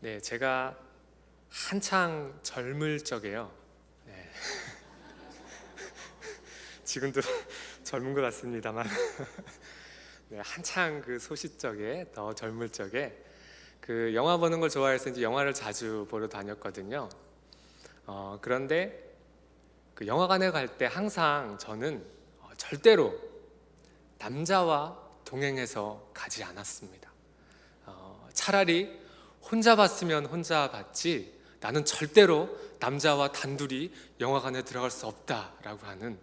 네, 제가 한창 젊을 적에요. 네. 지금도 젊은 것 같습니다만, 네, 한창 그 소시적에 더 젊을 적에 그 영화 보는 걸 좋아해서 이제 영화를 자주 보러 다녔거든요. 그런데 그 영화관에 갈 때 항상 저는 절대로 남자와 동행해서 가지 않았습니다. 차라리 혼자 봤으면 혼자 봤지 나는 절대로 남자와 단둘이 영화관에 들어갈 수 없다라고 하는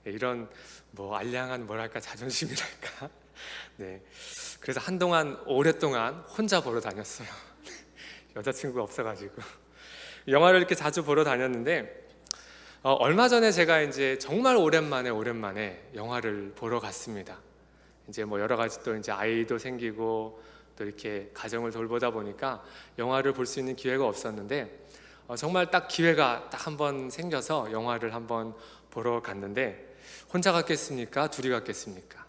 이런 알량한 뭐랄까 자존심이랄까. 네, 그래서 한동안 오랫동안 혼자 보러 다녔어요. 여자친구가 없어가지고 영화를 이렇게 자주 보러 다녔는데 얼마 전에 제가 이제 정말 오랜만에 영화를 보러 갔습니다. 이제 여러 가지 또 이제 아이도 생기고 또 이렇게 가정을 돌보다 보니까 영화를 볼 수 있는 기회가 없었는데 정말 딱 기회가 딱 한 번 생겨서 영화를 한번 보러 갔는데 혼자 갔겠습니까? 둘이 갔겠습니까?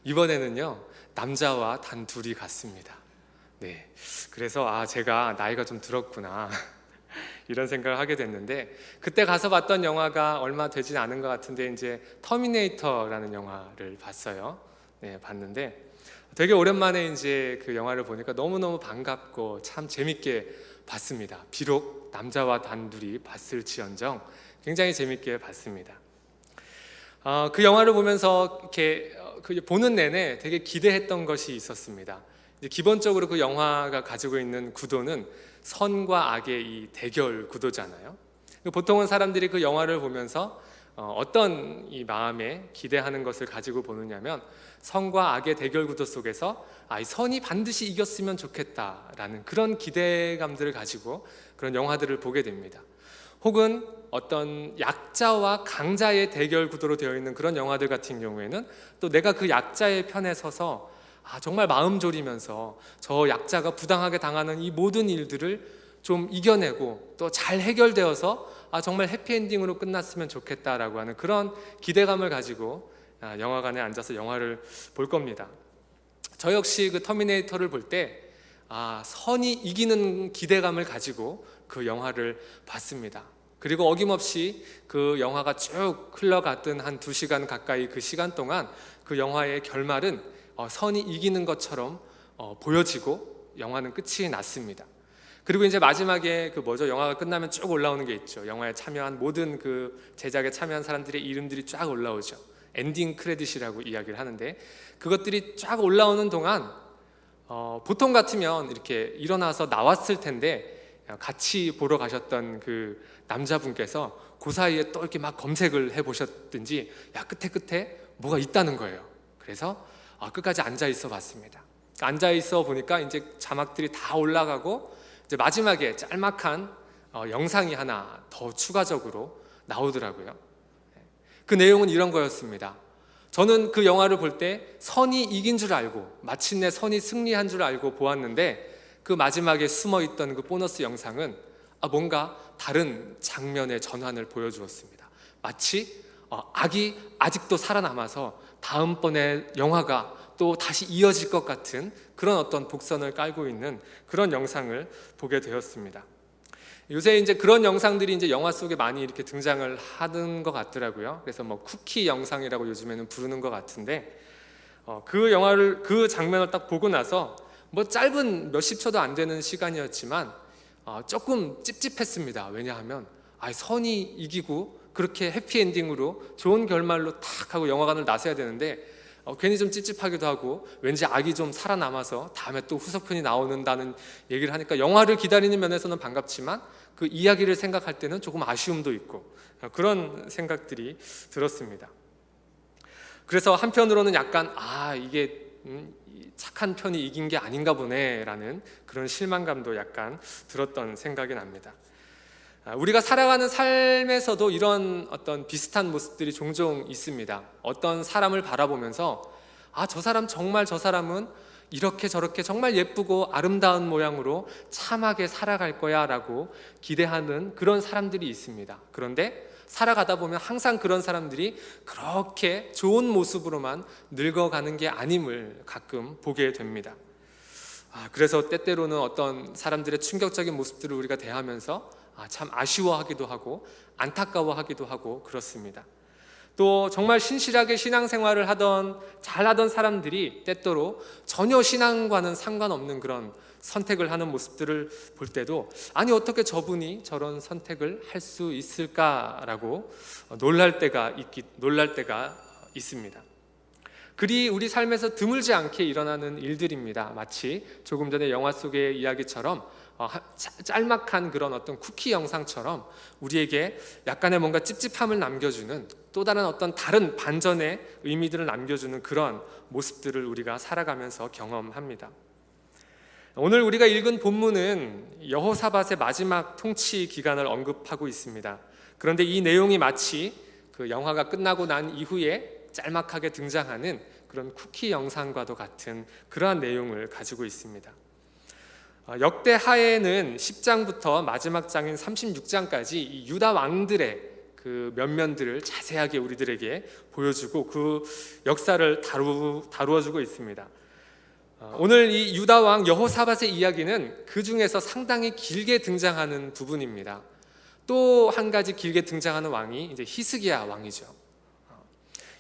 이번에는요 남자와 단 둘이 갔습니다. 네, 그래서 제가 나이가 좀 들었구나 이런 생각을 하게 됐는데 그때 가서 봤던 영화가 얼마 되진 않은 것 같은데 이제 터미네이터라는 영화를 봤어요. 네, 봤는데 되게 오랜만에 이제 그 영화를 보니까 너무너무 반갑고 참 재밌게 봤습니다. 비록 남자와 단둘이 봤을지언정 굉장히 재밌게 봤습니다. 그 영화를 보면서 이렇게 보는 내내 되게 기대했던 것이 있었습니다. 이제 기본적으로 그 영화가 가지고 있는 구도는 선과 악의 이 대결 구도잖아요. 보통은 사람들이 그 영화를 보면서 어떤 이 마음에 기대하는 것을 가지고 보느냐면 선과 악의 대결 구도 속에서 이 선이 반드시 이겼으면 좋겠다라는 그런 기대감들을 가지고 그런 영화들을 보게 됩니다. 혹은 어떤 약자와 강자의 대결 구도로 되어 있는 그런 영화들 같은 경우에는 또 내가 그 약자의 편에 서서 정말 마음 졸이면서 저 약자가 부당하게 당하는 이 모든 일들을 좀 이겨내고 또 잘 해결되어서 정말 해피엔딩으로 끝났으면 좋겠다라고 하는 그런 기대감을 가지고 영화관에 앉아서 영화를 볼 겁니다. 저 역시 그 터미네이터를 볼 때 선이 이기는 기대감을 가지고 그 영화를 봤습니다. 그리고 어김없이 그 영화가 쭉 흘러갔던 한 2시간 가까이 그 시간 동안 그 영화의 결말은 선이 이기는 것처럼 보여지고 영화는 끝이 났습니다. 그리고 이제 마지막에 영화가 끝나면 쭉 올라오는 게 있죠. 영화에 참여한 모든 그 제작에 참여한 사람들의 이름들이 쫙 올라오죠. 엔딩 크레딧이라고 이야기를 하는데 그것들이 쫙 올라오는 동안 보통 같으면 이렇게 일어나서 나왔을 텐데 같이 보러 가셨던 그 남자분께서 그 사이에 또 이렇게 막 검색을 해보셨든지 끝에 뭐가 있다는 거예요. 그래서 끝까지 앉아 있어 봤습니다. 앉아 있어 보니까 이제 자막들이 다 올라가고 이제 마지막에 짤막한 영상이 하나 더 추가적으로 나오더라고요. 그 내용은 이런 거였습니다. 저는 그 영화를 볼 때 선이 이긴 줄 알고 마침내 선이 승리한 줄 알고 보았는데 그 마지막에 숨어있던 그 보너스 영상은 뭔가 다른 장면의 전환을 보여주었습니다. 마치 악이 아직도 살아남아서 다음번에 영화가 또 다시 이어질 것 같은 그런 어떤 복선을 깔고 있는 그런 영상을 보게 되었습니다. 요새 이제 그런 영상들이 이제 영화 속에 많이 이렇게 등장을 하는 것 같더라고요. 그래서 쿠키 영상이라고 요즘에는 부르는 것 같은데 그 장면을 딱 보고 나서 짧은 몇십 초도 안 되는 시간이었지만 조금 찝찝했습니다. 왜냐하면 선이 이기고 그렇게 해피엔딩으로 좋은 결말로 탁 하고 영화관을 나서야 되는데 괜히 좀 찝찝하기도 하고 왠지 악이 좀 살아남아서 다음에 또 후속편이 나오는다는 얘기를 하니까 영화를 기다리는 면에서는 반갑지만 그 이야기를 생각할 때는 조금 아쉬움도 있고 그런 생각들이 들었습니다. 그래서 한편으로는 약간 이게 착한 편이 이긴 게 아닌가 보네라는 그런 실망감도 약간 들었던 생각이 납니다. 우리가 살아가는 삶에서도 이런 어떤 비슷한 모습들이 종종 있습니다. 어떤 사람을 바라보면서 저 사람은 이렇게 저렇게 정말 예쁘고 아름다운 모양으로 참하게 살아갈 거야 라고 기대하는 그런 사람들이 있습니다. 그런데 살아가다 보면 항상 그런 사람들이 그렇게 좋은 모습으로만 늙어가는 게 아님을 가끔 보게 됩니다. 그래서 때때로는 어떤 사람들의 충격적인 모습들을 우리가 대하면서 참 아쉬워하기도 하고 안타까워하기도 하고 그렇습니다. 또 정말 신실하게 신앙생활을 잘하던 사람들이 때때로 전혀 신앙과는 상관없는 그런 선택을 하는 모습들을 볼 때도 어떻게 저분이 저런 선택을 할 수 있을까라고 놀랄 때가 있습니다. 그리 우리 삶에서 드물지 않게 일어나는 일들입니다. 마치 조금 전에 영화 속의 이야기처럼 짤막한 그런 어떤 쿠키 영상처럼 우리에게 약간의 뭔가 찝찝함을 남겨주는 또 다른 반전의 의미들을 남겨주는 그런 모습들을 우리가 살아가면서 경험합니다. 오늘 우리가 읽은 본문은 여호사밧의 마지막 통치 기간을 언급하고 있습니다. 그런데 이 내용이 마치 그 영화가 끝나고 난 이후에 짤막하게 등장하는 그런 쿠키 영상과도 같은 그러한 내용을 가지고 있습니다. 역대하에는 10장부터 마지막 장인 36장까지 이 유다 왕들의 그 면면들을 자세하게 우리들에게 보여주고 그 역사를 다루어주고 있습니다. 오늘 이 유다 왕 여호사밧의 이야기는 그 중에서 상당히 길게 등장하는 부분입니다. 또 한 가지 길게 등장하는 왕이 이제 히스기야 왕이죠.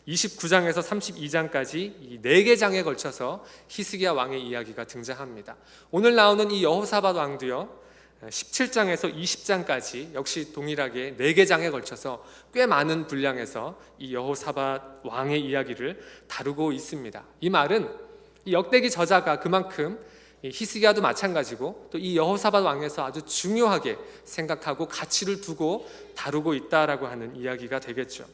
29장에서 32장까지 이 4개 장에 걸쳐서 히스기야 왕의 이야기가 등장합니다. 오늘 나오는 이 여호사밧 왕도요, 17장에서 20장까지 역시 동일하게 4개 장에 걸쳐서 꽤 많은 분량에서 이 여호사밧 왕의 이야기를 다루고 있습니다. 이 말은 이 역대기 저자가 그만큼 히스기야도 마찬가지고 또 이 여호사밧 왕에서 아주 중요하게 생각하고 가치를 두고 다루고 있다라고 하는 이야기가 되겠죠.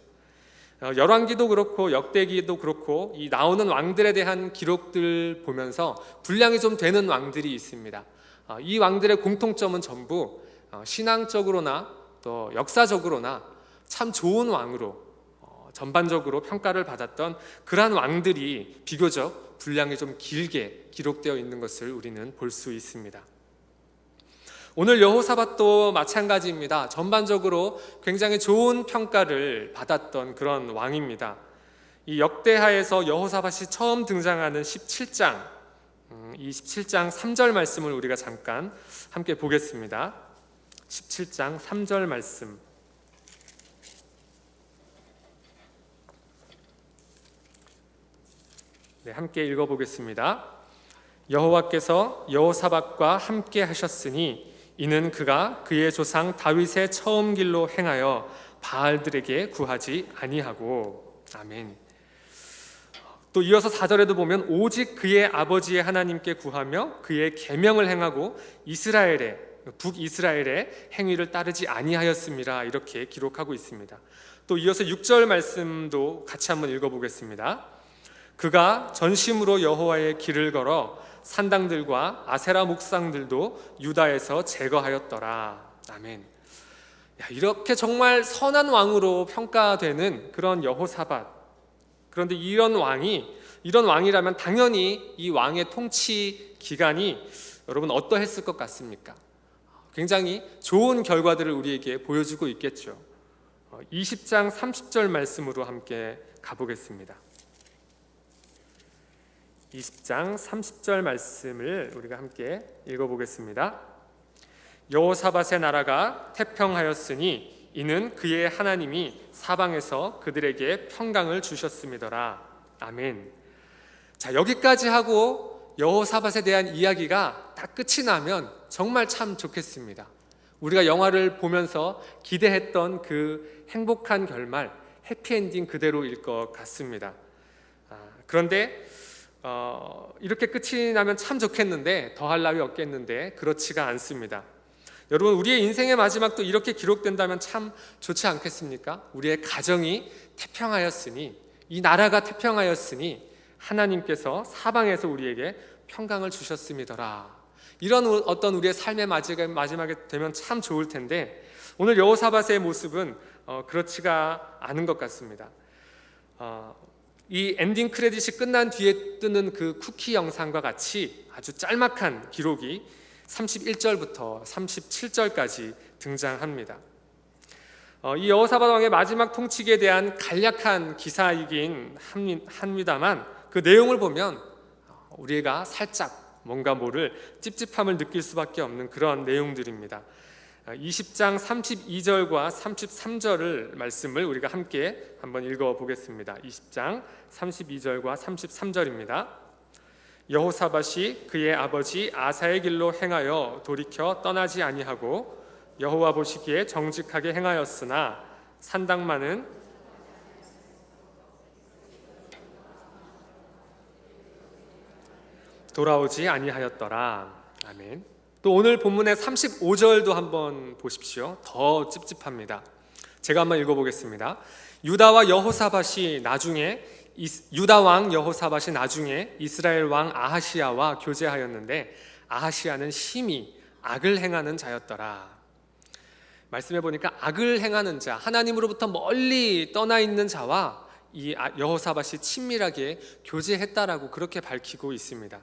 열왕기도 그렇고 역대기도 그렇고 이 나오는 왕들에 대한 기록들 보면서 분량이 좀 되는 왕들이 있습니다. 이 왕들의 공통점은 전부 신앙적으로나 또 역사적으로나 참 좋은 왕으로 전반적으로 평가를 받았던 그러한 왕들이 비교적 분량이 좀 길게 기록되어 있는 것을 우리는 볼 수 있습니다. 오늘 여호사밧도 마찬가지입니다. 전반적으로 굉장히 좋은 평가를 받았던 그런 왕입니다. 이 역대하에서 여호사밧이 처음 등장하는 17장, 이 17장 3절 말씀을 우리가 잠깐 함께 보겠습니다. 17장 3절 말씀. 네, 함께 읽어보겠습니다. 여호와께서 여호사밧과 함께 하셨으니 이는 그가 그의 조상 다윗의 처음 길로 행하여 바알들에게 구하지 아니하고. 아멘. 또 이어서 4절에도 보면 오직 그의 아버지의 하나님께 구하며 그의 계명을 행하고 북이스라엘의 행위를 따르지 아니하였음이라 이렇게 기록하고 있습니다. 또 이어서 6절 말씀도 같이 한번 읽어보겠습니다. 그가 전심으로 여호와의 길을 걸어 산당들과 아세라 목상들도 유다에서 제거하였더라. 아멘. 이렇게 정말 선한 왕으로 평가되는 그런 여호사밧. 그런데 이런 왕이라면 당연히 이 왕의 통치 기간이 여러분 어떠했을 것 같습니까? 굉장히 좋은 결과들을 우리에게 보여주고 있겠죠. 20장 30절 말씀으로 함께 가보겠습니다. 20장 30절 말씀을 우리가 함께 읽어보겠습니다. 여호사밧의 나라가 태평하였으니 이는 그의 하나님이 사방에서 그들에게 평강을 주셨음이더라. 아멘. 자, 여기까지 하고 여호사밧에 대한 이야기가 딱 끝이 나면 정말 참 좋겠습니다. 우리가 영화를 보면서 기대했던 그 행복한 결말, 해피엔딩 그대로일 것 같습니다. 그런데 이렇게 끝이 나면 참 좋겠는데 더할 나위 없겠는데 그렇지가 않습니다. 여러분, 우리의 인생의 마지막도 이렇게 기록된다면 참 좋지 않겠습니까? 우리의 가정이 태평하였으니, 이 나라가 태평하였으니 하나님께서 사방에서 우리에게 평강을 주셨음이더라. 이런 어떤 우리의 삶의 마지막에 되면 참 좋을 텐데 오늘 여호사밧의 모습은 그렇지가 않은 것 같습니다. 이 엔딩 크레딧이 끝난 뒤에 뜨는 그 쿠키 영상과 같이 아주 짤막한 기록이 31절부터 37절까지 등장합니다. 이 여호사밧 왕의 마지막 통치기에 대한 간략한 기사이긴 합니다만 그 내용을 보면 우리가 살짝 뭔가 모를 찝찝함을 느낄 수밖에 없는 그런 내용들입니다. 20장 32절과 33절을 말씀을 우리가 함께 한번 읽어보겠습니다. 20장 32절과 33절입니다. 여호사밧이 그의 아버지 아사의 길로 행하여 돌이켜 떠나지 아니하고 여호와 보시기에 정직하게 행하였으나 산당만은 돌아오지 아니하였더라. 아멘. 또 오늘 본문의 35절도 한번 보십시오. 더 찝찝합니다. 제가 한번 읽어보겠습니다. 유다 왕 여호사밧이 나중에 이스라엘 왕 아하시야와 교제하였는데 아하시야는 심히 악을 행하는 자였더라. 말씀해 보니까 악을 행하는 자, 하나님으로부터 멀리 떠나 있는 자와 이 여호사밧이 친밀하게 교제했다라고 그렇게 밝히고 있습니다.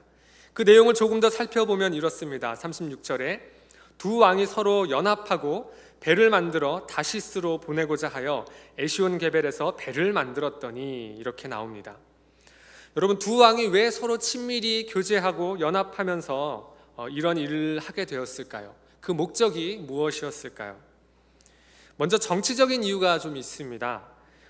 그 내용을 조금 더 살펴보면 이렇습니다. 36절에 두 왕이 서로 연합하고 배를 만들어 다시스로 보내고자 하여 에시온 게벨에서 배를 만들었더니 이렇게 나옵니다. 여러분, 두 왕이 왜 서로 친밀히 교제하고 연합하면서 이런 일을 하게 되었을까요? 그 목적이 무엇이었을까요? 먼저 정치적인 이유가 좀 있습니다.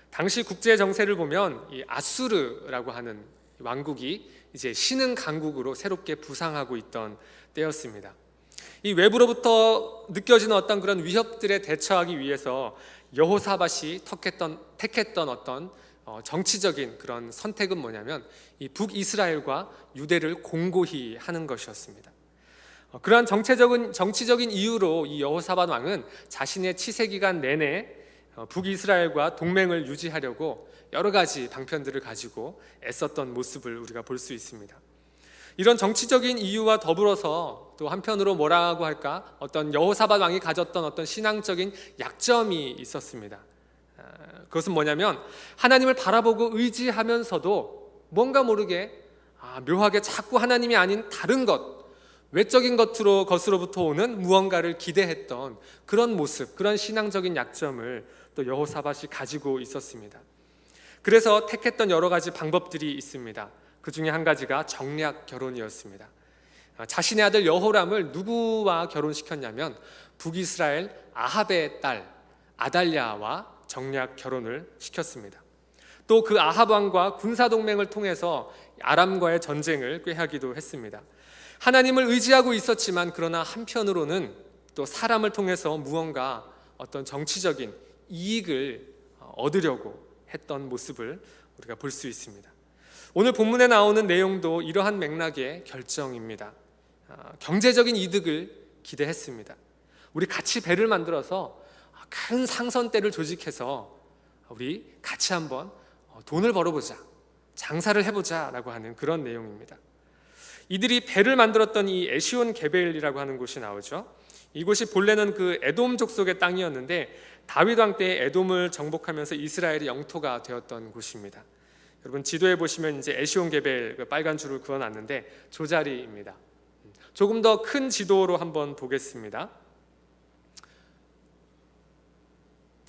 당시 국제 정세를 보면 이 아수르라고 하는 왕국이 이제 신흥 강국으로 새롭게 부상하고 있던 때였습니다. 이 외부로부터 느껴지는 어떤 그런 위협들에 대처하기 위해서 여호사밧이 택했던 어떤 정치적인 그런 선택은 뭐냐면 이 북이스라엘과 유대를 공고히 하는 것이었습니다. 그러한 정치적인 이유로 이 여호사밧 왕은 자신의 치세 기간 내내 북이스라엘과 동맹을 유지하려고 여러 가지 방편들을 가지고 애썼던 모습을 우리가 볼 수 있습니다. 이런 정치적인 이유와 더불어서 또 한편으로 뭐라고 할까? 어떤 여호사밧 왕이 가졌던 어떤 신앙적인 약점이 있었습니다. 그것은 뭐냐면 하나님을 바라보고 의지하면서도 뭔가 모르게 묘하게 자꾸 하나님이 아닌 다른 것, 외적인 것으로부터 오는 무언가를 기대했던 그런 모습, 그런 신앙적인 약점을 또 여호사밧이 가지고 있었습니다. 그래서 택했던 여러 가지 방법들이 있습니다. 그 중에 한 가지가 정략 결혼이었습니다. 자신의 아들 여호람을 누구와 결혼시켰냐면 북이스라엘 아합의 딸 아달랴와 정략 결혼을 시켰습니다. 또 그 아합 왕과 군사 동맹을 통해서 아람과의 전쟁을 꾀하기도 했습니다. 하나님을 의지하고 있었지만 그러나 한편으로는 또 사람을 통해서 무언가 어떤 정치적인 이익을 얻으려고 했던 모습을 우리가 볼 수 있습니다. 오늘 본문에 나오는 내용도 이러한 맥락의 결정입니다. 경제적인 이득을 기대했습니다. 우리 같이 배를 만들어서 큰 상선대를 조직해서 우리 같이 한번 돈을 벌어보자, 장사를 해보자 라고 하는 그런 내용입니다. 이들이 배를 만들었던 이 에시온 게벨이라고 하는 곳이 나오죠. 이곳이 본래는 그 에돔 족속의 땅이었는데 다윗 왕 때 에돔을 정복하면서 이스라엘의 영토가 되었던 곳입니다. 여러분 지도에 보시면 이제 에시온 게벨 그 빨간 줄을 그어놨는데 저 자리입니다. 조금 더 큰 지도로 한번 보겠습니다.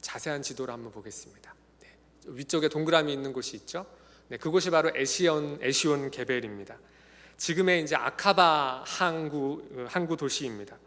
자세한 지도로 한번 보겠습니다. 네, 위쪽에 동그라미 있는 곳이 있죠. 네, 그곳이 바로 에시온 게벨입니다. 지금의 이제 아카바 항구 도시입니다.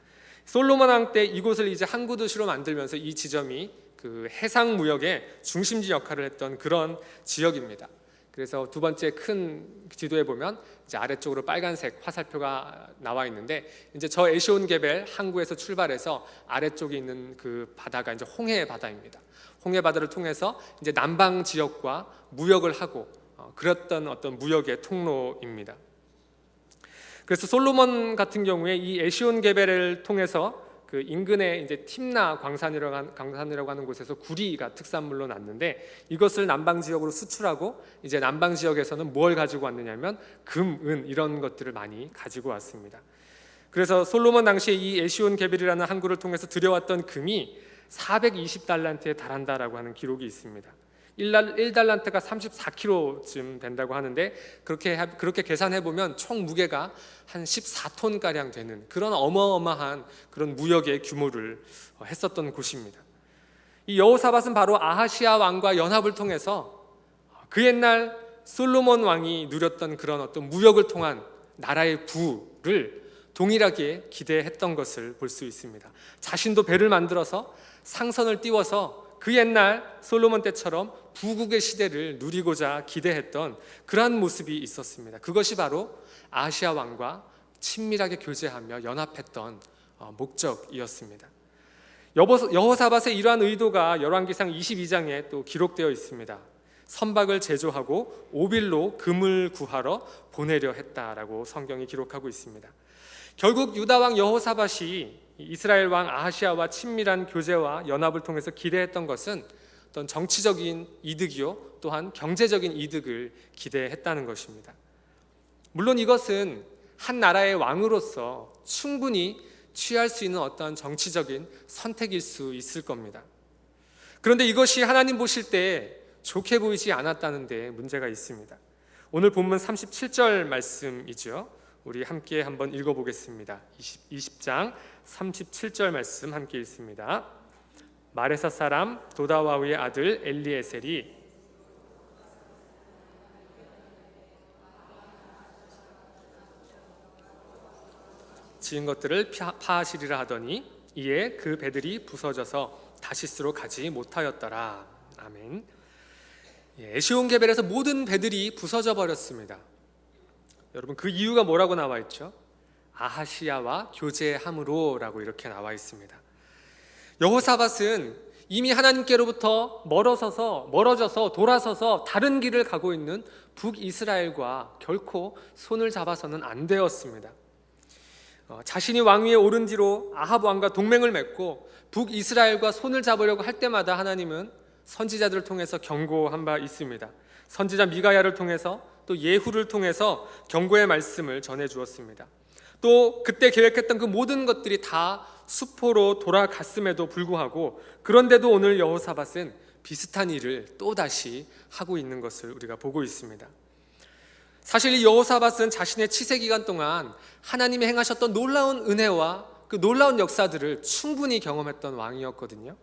솔로몬 왕 때 이곳을 이제 항구 도시로 만들면서 이 지점이 그 해상 무역의 중심지 역할을 했던 그런 지역입니다. 그래서 두 번째 큰 지도에 보면 이제 아래쪽으로 빨간색 화살표가 나와 있는데 이제 저 에시온 게벨 항구에서 출발해서 아래쪽에 있는 그 바다가 이제 홍해 바다입니다. 홍해 바다를 통해서 이제 남방 지역과 무역을 하고 그랬던 어떤 무역의 통로입니다. 그래서 솔로몬 같은 경우에 이 에시온 게벨을 통해서 그 인근에 이제 팀나 광산이라고 하는 곳에서 구리가 특산물로 났는데 이것을 남방 지역으로 수출하고 이제 남방 지역에서는 뭘 가지고 왔느냐면 금, 은 이런 것들을 많이 가지고 왔습니다. 그래서 솔로몬 당시에 이 에시온 게벨이라는 항구를 통해서 들여왔던 금이 420달란트에 달한다라고 하는 기록이 있습니다. 1달란트가 34kg쯤 된다고 하는데 그렇게 계산해 보면 총 무게가 한 14톤가량 되는 그런 어마어마한 그런 무역의 규모를 했었던 곳입니다. 이 여호사밧은 바로 아하시아 왕과 연합을 통해서 그 옛날 솔로몬 왕이 누렸던 그런 어떤 무역을 통한 나라의 부를 동일하게 기대했던 것을 볼 수 있습니다. 자신도 배를 만들어서 상선을 띄워서 그 옛날 솔로몬 때처럼 부국의 시대를 누리고자 기대했던 그러한 모습이 있었습니다. 그것이 바로 아하시아 왕과 친밀하게 교제하며 연합했던 목적이었습니다. 여호사밧의 이러한 의도가 열왕기상 22장에 또 기록되어 있습니다. 선박을 제조하고 오빌로 금을 구하러 보내려 했다라고 성경이 기록하고 있습니다. 결국 유다 왕 여호사밧이 이스라엘 왕 아하시아와 친밀한 교제와 연합을 통해서 기대했던 것은 어떤 정치적인 이득이요 또한 경제적인 이득을 기대했다는 것입니다. 물론 이것은 한 나라의 왕으로서 충분히 취할 수 있는 어떤 정치적인 선택일 수 있을 겁니다. 그런데 이것이 하나님 보실 때 좋게 보이지 않았다는 데 문제가 있습니다. 오늘 본문 37절 말씀이죠. 우리 함께 한번 읽어보겠습니다. 20장 37절 말씀 함께 읽습니다. 마레사 사람 도다와우의 아들 엘리에셀이 지은 것들을 파하시리라 하더니 이에 그 배들이 부서져서 다시스로 가지 못하였더라. 아멘. 에시온게벨에서 모든 배들이 부서져 버렸습니다. 여러분 그 이유가 뭐라고 나와 있죠? 아하시아와 교제함으로라고 이렇게 나와 있습니다. 여호사밧은 이미 하나님께로부터 멀어져서 돌아서서 다른 길을 가고 있는 북이스라엘과 결코 손을 잡아서는 안 되었습니다. 자신이 왕위에 오른 뒤로 아합 왕과 동맹을 맺고 북이스라엘과 손을 잡으려고 할 때마다 하나님은 선지자들을 통해서 경고한 바 있습니다. 선지자 미가야를 통해서 또 예후를 통해서 경고의 말씀을 전해 주었습니다. 또 그때 계획했던 그 모든 것들이 다 수포로 돌아갔음에도 불구하고 그런데도 오늘 여호사밧은 비슷한 일을 또다시 하고 있는 것을 우리가 보고 있습니다. 사실 이 여호사밧은 자신의 치세 기간 동안 하나님이 행하셨던 놀라운 은혜와 그 놀라운 역사들을 충분히 경험했던 왕이었거든요.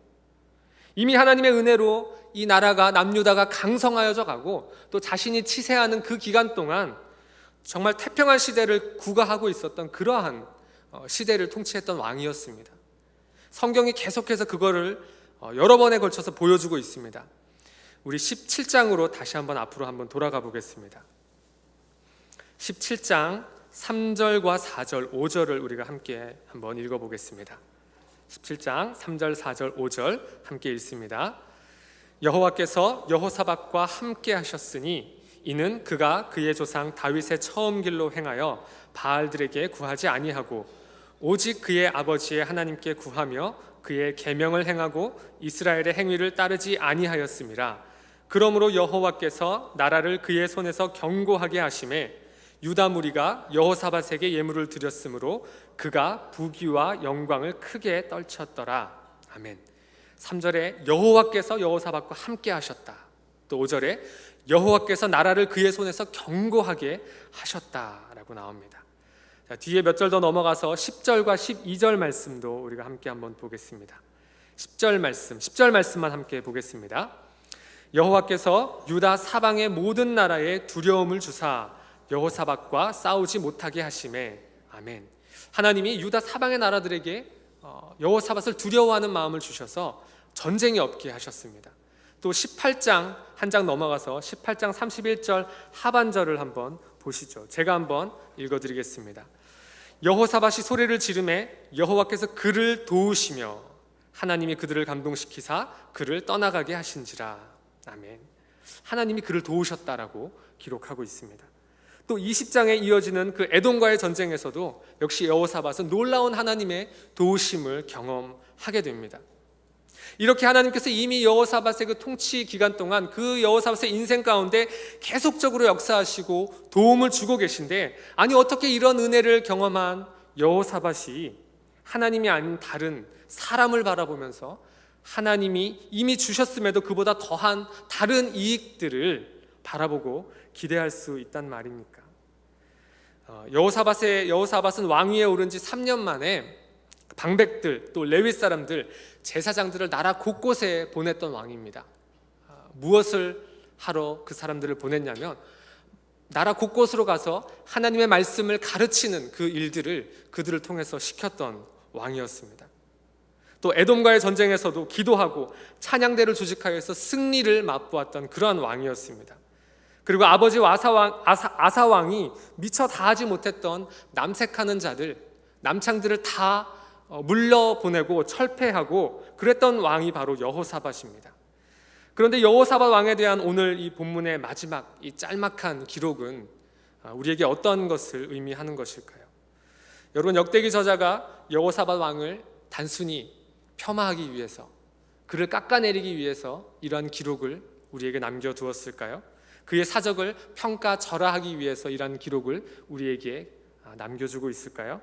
이미 하나님의 은혜로 이 나라가 남유다가 강성하여져 가고 또 자신이 치세하는 그 기간 동안 정말 태평한 시대를 구가하고 있었던 그러한 시대를 통치했던 왕이었습니다. 성경이 계속해서 그거를 여러 번에 걸쳐서 보여주고 있습니다. 우리 17장으로 다시 앞으로 한번 돌아가 보겠습니다. 17장 3절과 4절, 5절을 우리가 함께 한번 읽어보겠습니다. 17장 3절, 4절, 5절 함께 읽습니다. 여호와께서 여호사밧과 함께 하셨으니 이는 그가 그의 조상 다윗의 처음 길로 행하여 바알들에게 구하지 아니하고 오직 그의 아버지의 하나님께 구하며 그의 계명을 행하고 이스라엘의 행위를 따르지 아니하였음이라. 그러므로 여호와께서 나라를 그의 손에서 견고하게 하심에 유다 무리가 여호사밧에게 예물을 드렸으므로 그가 부귀와 영광을 크게 떨쳤더라. 아멘. 3절에 여호와께서 여호사밧과 함께 하셨다. 또 5절에 여호와께서 나라를 그의 손에서 견고하게 하셨다라고 나옵니다. 자, 뒤에 몇 절 더 넘어가서 10절과 12절 말씀도 우리가 함께 한번 보겠습니다. 10절 말씀만 함께 보겠습니다. 여호와께서 유다 사방의 모든 나라에 두려움을 주사 여호사밧과 싸우지 못하게 하심에. 아멘. 하나님이 유다 사방의 나라들에게 여호사밧을 두려워하는 마음을 주셔서 전쟁이 없게 하셨습니다. 또 18장 한 장 넘어가서 18장 31절 하반절을 한번 보시죠. 제가 한번 읽어드리겠습니다. 여호사밧이 소리를 지르매 여호와께서 그를 도우시며 하나님이 그들을 감동시키사 그를 떠나가게 하신지라. 아멘. 하나님이 그를 도우셨다라고 기록하고 있습니다. 또 20장에 이어지는 그 에돔과의 전쟁에서도 역시 여호사밧은 놀라운 하나님의 도우심을 경험하게 됩니다. 이렇게 하나님께서 이미 여호사밧의 그 통치 기간 동안 그 여호사밧의 인생 가운데 계속적으로 역사하시고 도움을 주고 계신데, 아니 어떻게 이런 은혜를 경험한 여호사밧이 하나님이 아닌 다른 사람을 바라보면서 하나님이 이미 주셨음에도 그보다 더한 다른 이익들을 바라보고 기대할 수 있단 말입니까? 여호사밧은 왕위에 오른 지 3년 만에 방백들 또 레위 사람들 제사장들을 나라 곳곳에 보냈던 왕입니다. 무엇을 하러 그 사람들을 보냈냐면 나라 곳곳으로 가서 하나님의 말씀을 가르치는 그 일들을 그들을 통해서 시켰던 왕이었습니다. 또 에돔과의 전쟁에서도 기도하고 찬양대를 조직하여서 승리를 맛보았던 그러한 왕이었습니다. 그리고 아버지 아사 왕이 미처 다하지 못했던 남색하는 자들, 남창들을 다 물러보내고 철폐하고 그랬던 왕이 바로 여호사밧입니다. 그런데 여호사밧 왕에 대한 오늘 이 본문의 마지막 이 짤막한 기록은 우리에게 어떤 것을 의미하는 것일까요? 여러분, 역대기 저자가 여호사밧 왕을 단순히 폄하하기 위해서, 그를 깎아내리기 위해서 이러한 기록을 우리에게 남겨두었을까요? 그의 사적을 평가절하하기 위해서 이러한 기록을 우리에게 남겨주고 있을까요?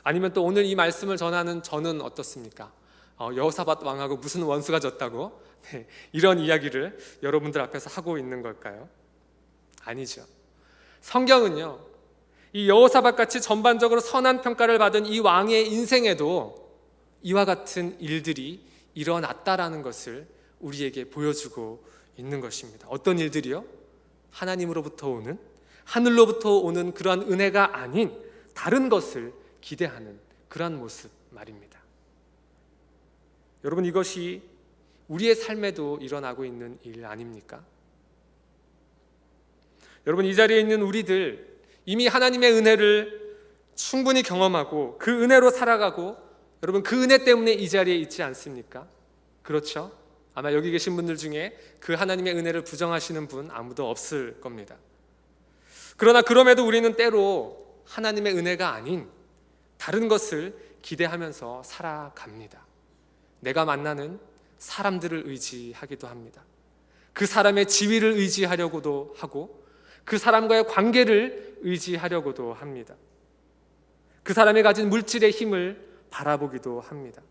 아니면 또 오늘 이 말씀을 전하는 저는 어떻습니까? 여호사밧 왕하고 무슨 원수가 졌다고? 이런 이야기를 여러분들 앞에서 하고 있는 걸까요? 아니죠. 성경은요, 이 여호사밧 같이 전반적으로 선한 평가를 받은 이 왕의 인생에도 이와 같은 일들이 일어났다라는 것을 우리에게 보여주고 있는 것입니다. 어떤 일들이요? 하나님으로부터 오는, 하늘로부터 오는 그러한 은혜가 아닌 다른 것을 기대하는 그러한 모습 말입니다. 여러분, 이것이 우리의 삶에도 일어나고 있는 일 아닙니까? 여러분, 이 자리에 있는 우리들 이미 하나님의 은혜를 충분히 경험하고 그 은혜로 살아가고, 여러분, 그 은혜 때문에 이 자리에 있지 않습니까? 그렇죠? 아마 여기 계신 분들 중에 그 하나님의 은혜를 부정하시는 분 아무도 없을 겁니다. 그러나 그럼에도 우리는 때로 하나님의 은혜가 아닌 다른 것을 기대하면서 살아갑니다. 내가 만나는 사람들을 의지하기도 합니다. 그 사람의 지위를 의지하려고도 하고, 그 사람과의 관계를 의지하려고도 합니다. 그 사람이 가진 물질의 힘을 바라보기도 합니다.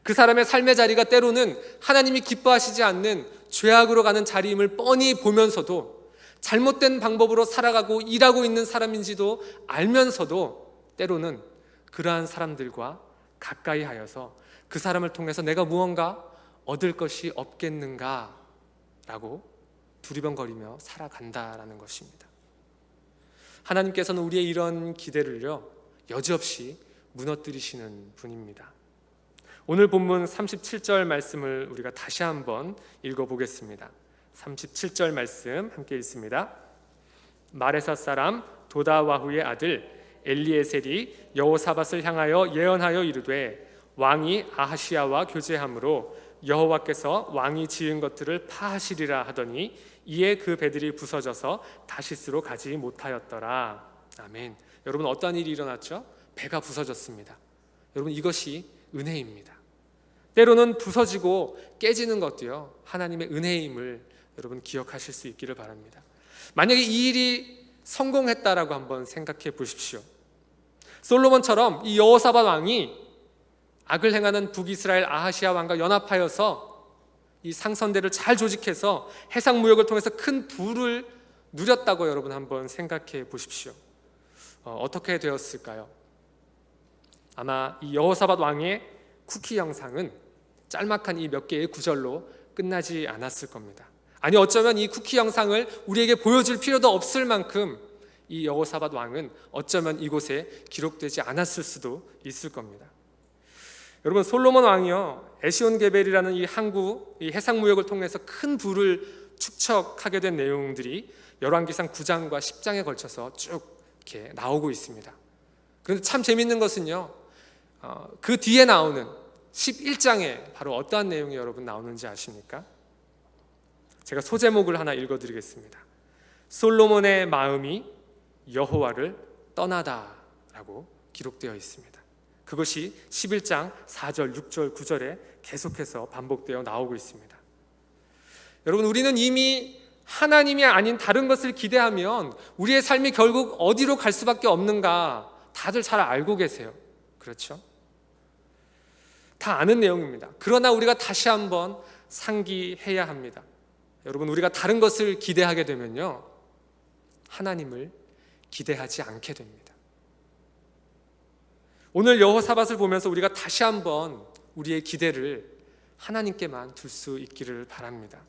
그 사람의 삶의 자리가 때로는 하나님이 기뻐하시지 않는 죄악으로 가는 자리임을 뻔히 보면서도, 잘못된 방법으로 살아가고 일하고 있는 사람인지도 알면서도 때로는 그러한 사람들과 가까이 하여서 그 사람을 통해서 내가 무언가 얻을 것이 없겠는가 라고 두리번거리며 살아간다라는 것입니다. 하나님께서는 우리의 이런 기대를요, 여지없이 무너뜨리시는 분입니다. 오늘 본문 37절 말씀을 우리가 다시 한번 읽어보겠습니다. 37절 말씀 함께 읽습니다. 마레사 사람 도다와후의 아들 엘리에셀이 여호사밧을 향하여 예언하여 이르되, 왕이 아하시야와 교제함으로 여호와께서 왕이 지은 것들을 파하시리라 하더니 이에 그 배들이 부서져서 다시스로 가지 못하였더라. 아멘. 여러분, 어떤 일이 일어났죠? 배가 부서졌습니다. 여러분, 이것이 은혜입니다. 때로는 부서지고 깨지는 것도요, 하나님의 은혜임을 여러분 기억하실 수 있기를 바랍니다. 만약에 이 일이 성공했다라고 한번 생각해 보십시오. 솔로몬처럼 이 여호사밧 왕이 악을 행하는 북이스라엘 아하시야 왕과 연합하여서 이 상선대를 잘 조직해서 해상 무역을 통해서 큰 부를 누렸다고 여러분 한번 생각해 보십시오. 어떻게 되었을까요? 아마 이 여호사밧 왕의 쿠키 영상은 짤막한 이 몇 개의 구절로 끝나지 않았을 겁니다. 아니, 어쩌면 이 쿠키 영상을 우리에게 보여줄 필요도 없을 만큼 이 여호사밧 왕은 어쩌면 이곳에 기록되지 않았을 수도 있을 겁니다. 여러분, 솔로몬 왕이요, 에시온게벨이라는 이 항구, 이 해상 무역을 통해서 큰 부를 축적하게 된 내용들이 열왕기상 9장과 10장에 걸쳐서 쭉 이렇게 나오고 있습니다. 그런데 참 재밌는 것은요, 그 뒤에 나오는 11장에 바로 어떠한 내용이 여러분 나오는지 아십니까? 제가 소제목을 하나 읽어드리겠습니다. 솔로몬의 마음이 여호와를 떠나다라고 기록되어 있습니다. 그것이 11장 4절, 6절, 9절에 계속해서 반복되어 나오고 있습니다. 여러분, 우리는 이미 하나님이 아닌 다른 것을 기대하면 우리의 삶이 결국 어디로 갈 수밖에 없는가 다들 잘 알고 계세요. 그렇죠? 다 아는 내용입니다. 그러나 우리가 다시 한번 상기해야 합니다. 여러분, 우리가 다른 것을 기대하게 되면요, 하나님을 기대하지 않게 됩니다. 오늘 여호사밧을 보면서 우리가 다시 한번 우리의 기대를 하나님께만 둘 수 있기를 바랍니다.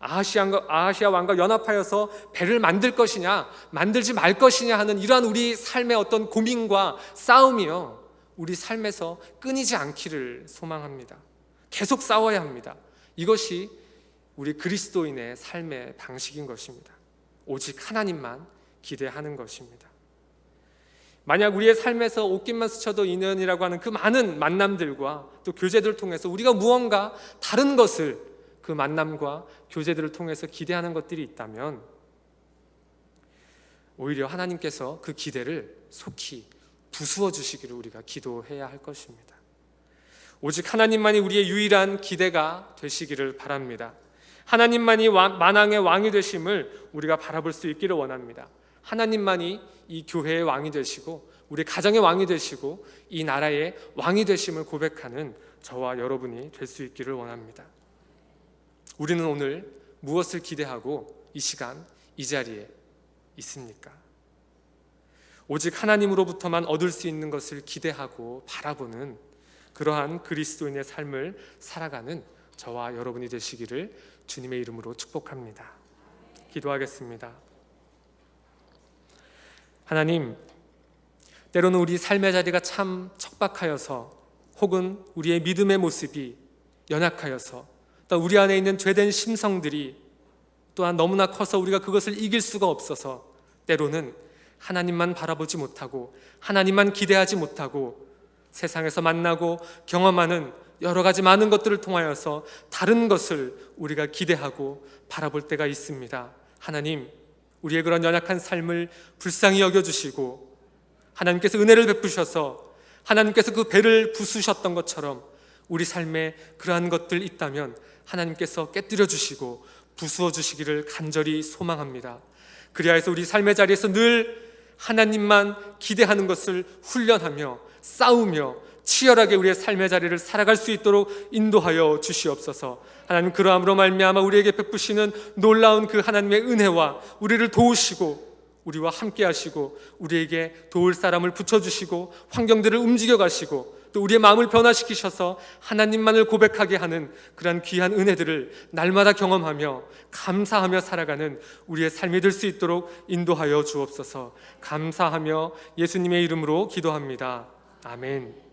아하시아 왕과 연합하여서 배를 만들 것이냐 만들지 말 것이냐 하는 이러한 우리 삶의 어떤 고민과 싸움이요, 우리 삶에서 끊이지 않기를 소망합니다. 계속 싸워야 합니다. 이것이 우리 그리스도인의 삶의 방식인 것입니다. 오직 하나님만 기대하는 것입니다. 만약 우리의 삶에서 옷깃만 스쳐도 인연이라고 하는 그 많은 만남들과 또 교제들을 통해서 우리가 무언가 다른 것을, 그 만남과 교제들을 통해서 기대하는 것들이 있다면 오히려 하나님께서 그 기대를 속히 부수어 주시기를 우리가 기도해야 할 것입니다. 오직 하나님만이 우리의 유일한 기대가 되시기를 바랍니다. 하나님만이 만왕의 왕이 되심을 우리가 바라볼 수 있기를 원합니다. 하나님만이 이 교회의 왕이 되시고 우리 가정의 왕이 되시고 이 나라의 왕이 되심을 고백하는 저와 여러분이 될 수 있기를 원합니다. 우리는 오늘 무엇을 기대하고 이 시간 이 자리에 있습니까? 오직 하나님으로부터만 얻을 수 있는 것을 기대하고 바라보는 그러한 그리스도인의 삶을 살아가는 저와 여러분이 되시기를 주님의 이름으로 축복합니다. 기도하겠습니다. 하나님, 때로는 우리 삶의 자리가 참 척박하여서 혹은 우리의 믿음의 모습이 연약하여서 또 우리 안에 있는 죄된 심성들이 또한 너무나 커서 우리가 그것을 이길 수가 없어서 때로는 하나님만 바라보지 못하고 하나님만 기대하지 못하고 세상에서 만나고 경험하는 여러 가지 많은 것들을 통하여서 다른 것을 우리가 기대하고 바라볼 때가 있습니다. 하나님, 우리의 그런 연약한 삶을 불쌍히 여겨주시고 하나님께서 은혜를 베푸셔서 하나님께서 그 배를 부수셨던 것처럼 우리 삶에 그러한 것들 있다면 하나님께서 깨뜨려 주시고 부수어 주시기를 간절히 소망합니다. 그리하여서 우리 삶의 자리에서 늘 하나님만 기대하는 것을 훈련하며 싸우며 치열하게 우리의 삶의 자리를 살아갈 수 있도록 인도하여 주시옵소서. 하나님, 그러함으로 말미암아 우리에게 베푸시는 놀라운 그 하나님의 은혜와 우리를 도우시고 우리와 함께 하시고 우리에게 도울 사람을 붙여주시고 환경들을 움직여 가시고 또 우리의 마음을 변화시키셔서 하나님만을 고백하게 하는 그러한 귀한 은혜들을 날마다 경험하며 감사하며 살아가는 우리의 삶이 될 수 있도록 인도하여 주옵소서. 감사하며 예수님의 이름으로 기도합니다. 아멘.